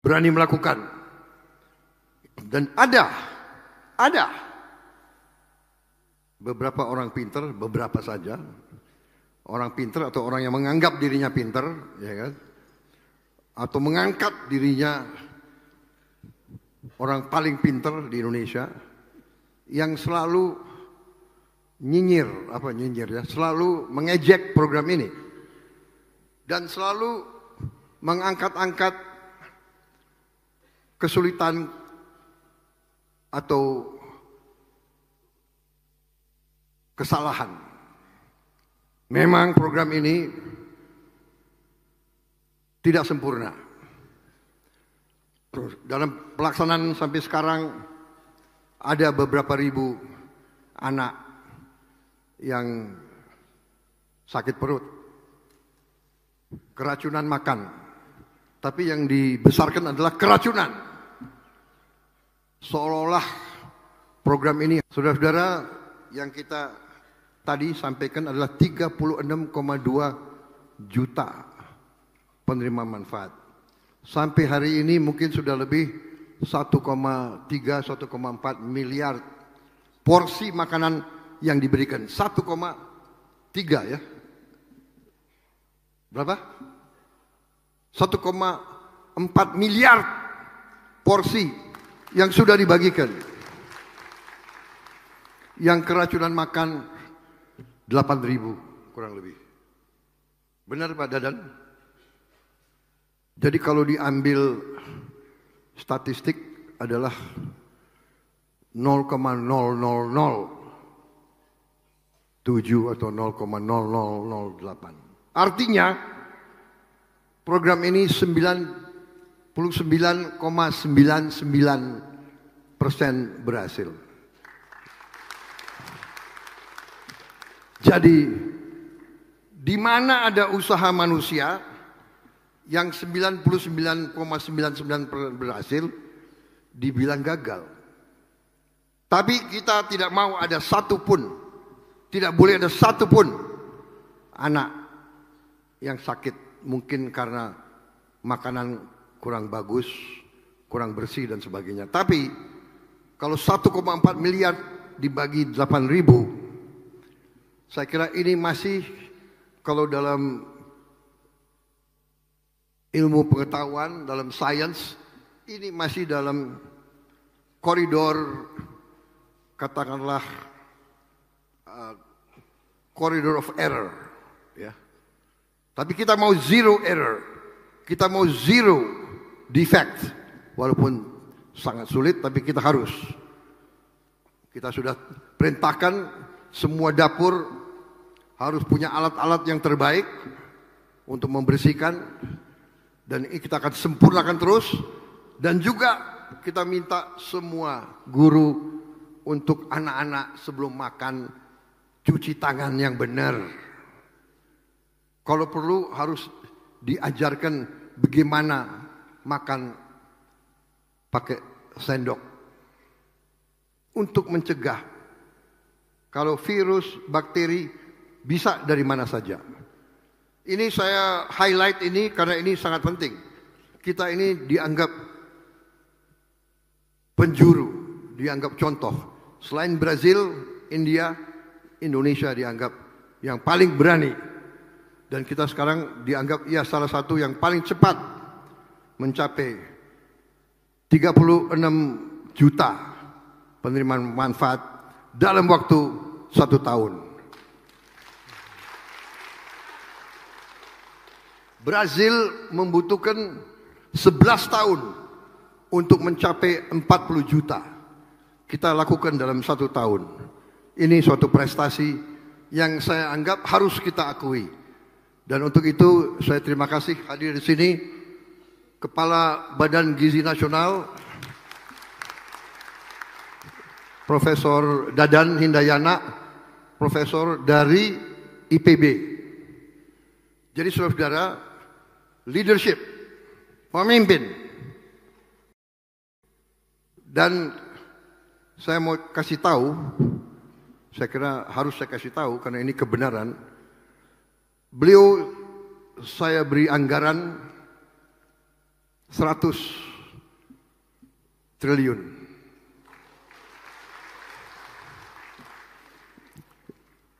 berani melakukan. Dan ada beberapa orang pinter, beberapa saja orang pinter atau orang yang menganggap dirinya pinter, ya kan? Atau mengangkat dirinya orang paling pinter di Indonesia yang selalu selalu mengejek program ini dan selalu mengangkat-angkat kesulitan atau kesalahan. Memang program ini tidak sempurna. Dalam pelaksanaan sampai sekarang ada beberapa ribu anak yang sakit perut, keracunan makan, tapi yang dibesarkan adalah keracunan. Seolah-olah program ini, saudara-saudara, yang kita tadi sampaikan adalah 36,2 juta penerima manfaat. Sampai hari ini mungkin sudah lebih 1,3-1,4 miliar porsi makanan yang diberikan. 1,3 ya. Berapa? 1,4 miliar porsi yang sudah dibagikan. Yang keracunan makan 8.000 kurang lebih. Benar Pak Dadan? Jadi kalau diambil statistik adalah 0,0007 atau 0,0008. Artinya program ini 99,99% berhasil. Jadi di mana ada usaha manusia yang 99,99% berhasil dibilang gagal. Tapi kita tidak mau ada satupun, tidak boleh ada satupun anak yang sakit, mungkin karena makanan kurang bagus, kurang bersih dan sebagainya. Tapi kalau 1,4 miliar dibagi 8.000, saya kira ini masih, kalau dalam ilmu pengetahuan, dalam sains, ini masih dalam koridor, katakanlah koridor of error, ya. Tapi kita mau zero error, kita mau zero defect, walaupun sangat sulit, tapi kita harus. Kita sudah perintahkan semua dapur harus punya alat-alat yang terbaik untuk membersihkan, dan ini kita akan sempurnakan terus. Dan juga kita minta semua guru untuk anak-anak sebelum makan cuci tangan yang benar. Kalau perlu harus diajarkan bagaimana makan pakai sendok untuk mencegah kalau virus, bakteri bisa dari mana saja. Ini saya highlight ini karena ini sangat penting. Kita ini dianggap penjuru, dianggap contoh. Selain Brazil, India, Indonesia dianggap yang paling berani. Dan kita sekarang dianggap ya salah satu yang paling cepat mencapai 36 juta penerima manfaat dalam waktu 1 tahun. Brazil membutuhkan 11 tahun untuk mencapai 40 juta. Kita lakukan dalam 1 tahun. Ini suatu prestasi yang saya anggap harus kita akui. Dan untuk itu saya terima kasih hadir di sini Kepala Badan Gizi Nasional Profesor Dadan Hindayana, profesor dari IPB. Jadi saudara-saudara, leadership, pemimpin. Dan saya mau kasih tahu, saya kira harus saya kasih tahu karena ini kebenaran. Beliau saya beri anggaran 100 triliun.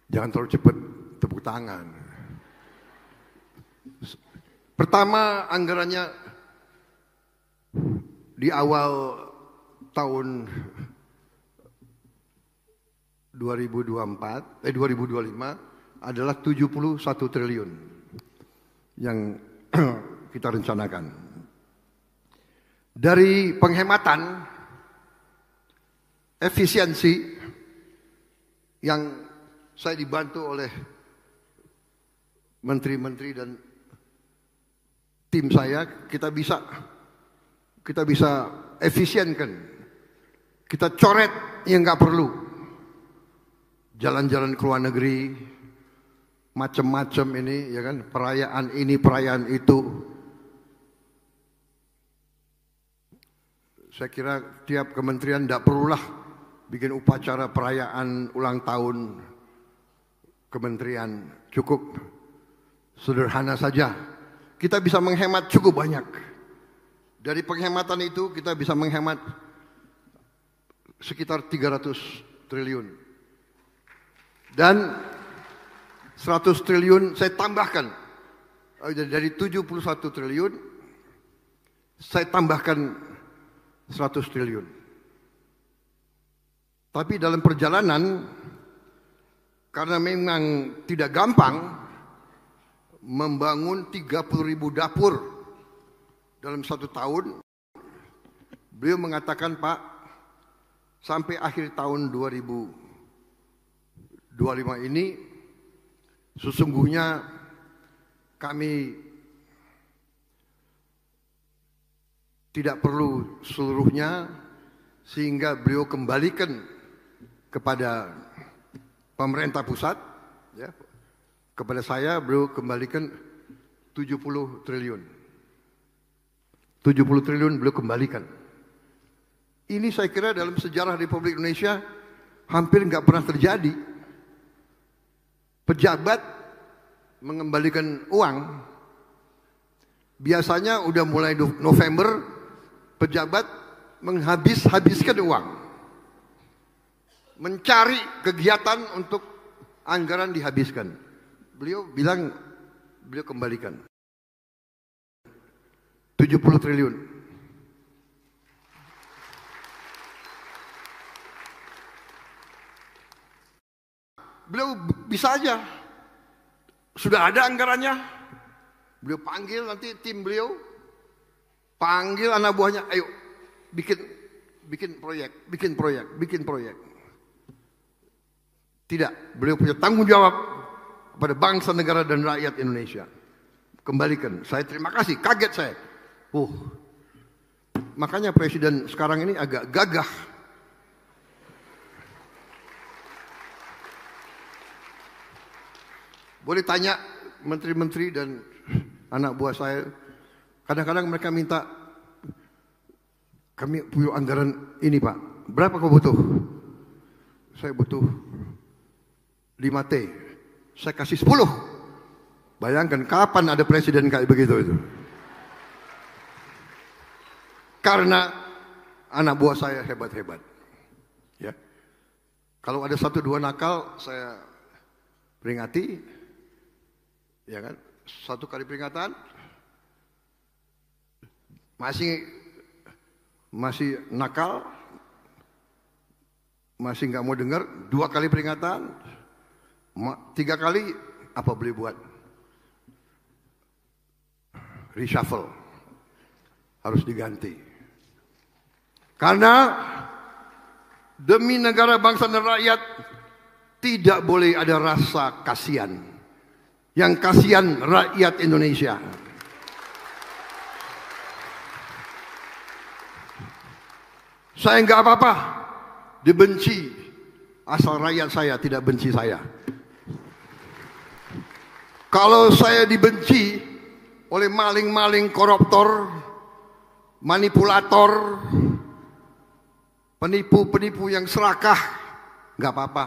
Jangan terlalu cepat tepuk tangan. Pertama anggarannya di awal tahun 2025 adalah 71 triliun yang kita rencanakan. Dari penghematan efisiensi yang saya dibantu oleh menteri-menteri dan tim saya, kita bisa efisienkan, kita coret yang nggak perlu, jalan-jalan ke luar negeri, macam-macam ini, ya kan, perayaan ini, perayaan itu. Saya kira tiap kementerian tidak perlulah bikin upacara perayaan ulang tahun kementerian, cukup sederhana saja. Kita bisa menghemat cukup banyak. Dari penghematan itu kita bisa menghemat sekitar 300 triliun. Dan 100 triliun saya tambahkan. Dari 71 triliun saya tambahkan 100 triliun. Tapi dalam perjalanan, karena memang tidak gampang membangun 30.000 dapur dalam 1 tahun, beliau mengatakan, Pak, sampai akhir tahun 2025 ini sesungguhnya kami tidak perlu seluruhnya, sehingga beliau kembalikan kepada pemerintah pusat, ya, kepada saya beliau kembalikan 70 triliun. 70 triliun beliau kembalikan. Ini saya kira dalam sejarah Republik Indonesia hampir nggak pernah terjadi. Pejabat mengembalikan uang. Biasanya udah mulai November, pejabat menghabiskan uang. Mencari kegiatan untuk anggaran dihabiskan. Beliau bilang, beliau kembalikan 70 triliun. Beliau bisa aja, sudah ada anggarannya, beliau panggil nanti tim beliau, panggil anak buahnya, ayo bikin proyek. Tidak, beliau punya tanggung jawab pada bangsa, negara, dan rakyat Indonesia. Kembalikan. Saya terima kasih. Kaget saya. Makanya presiden sekarang ini agak gagah. Boleh tanya menteri-menteri dan anak buah saya. Kadang-kadang mereka minta, kami punya anggaran ini, Pak. Berapa kau butuh? Saya butuh 5T. Saya kasih 10. Bayangkan kapan ada presiden kayak begitu itu. Karena anak buah saya hebat-hebat. Ya. Kalau ada 1-2 nakal, saya peringati. Ya kan? 1 kali peringatan. Masih nakal. Masih nggak mau dengar, 2 kali peringatan. 3 kali, apa boleh buat? Reshuffle. Harus diganti. Karena demi negara, bangsa, dan rakyat tidak boleh ada rasa kasihan. Yang kasihan rakyat Indonesia. Saya nggak apa-apa dibenci, asal rakyat saya tidak benci saya. Kalau saya dibenci oleh maling-maling, koruptor, manipulator, penipu-penipu yang serakah, nggak apa-apa,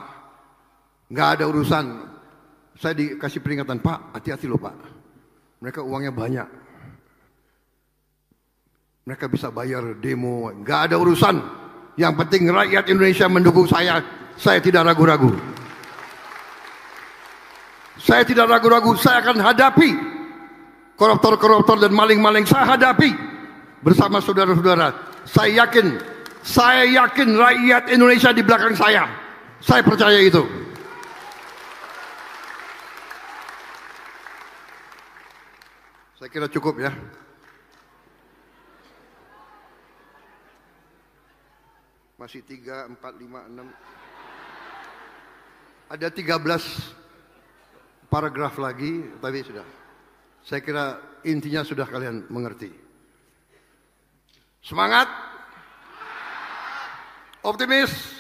nggak ada urusan. Saya dikasih peringatan, Pak, hati-hati loh Pak, mereka uangnya banyak. Mereka bisa bayar demo, nggak ada urusan. Yang penting rakyat Indonesia mendukung saya tidak ragu-ragu. Saya tidak ragu-ragu, saya akan hadapi koruptor-koruptor dan maling-maling, saya hadapi bersama saudara-saudara. Saya yakin rakyat Indonesia di belakang saya. Saya percaya itu. Saya kira cukup ya. Masih 3, 4, 5, 6. Ada 13 paragraf lagi, tapi sudah. Saya kira intinya sudah kalian mengerti. Semangat. Optimis.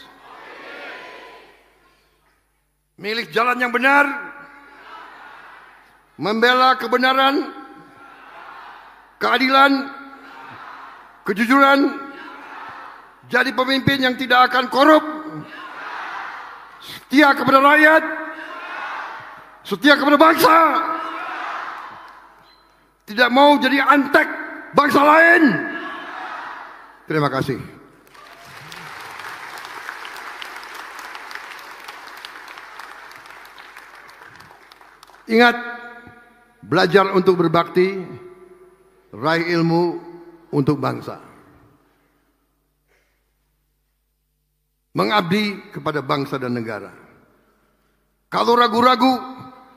Milik jalan yang benar. Membela kebenaran, keadilan, kejujuran. Jadi pemimpin yang tidak akan korup, setia kepada rakyat, setia kepada bangsa, tidak mau jadi antek bangsa lain. Terima kasih. Ingat, belajar untuk berbakti, raih ilmu untuk bangsa. Mengabdi kepada bangsa dan negara. Kalau ragu-ragu,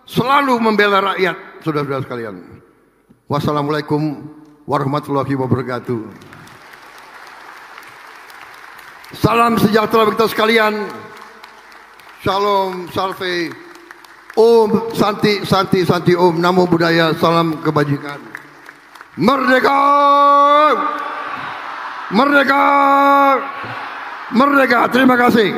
selalu membela rakyat, saudara-saudara sekalian. Wassalamualaikum warahmatullahi wabarakatuh. Salam sejahtera bagi kita sekalian. Shalom, salve, om, santi, santi, santi, om, namo buddhaya, salam kebajikan. Merdeka! Merdeka! Merdeka, terima kasih.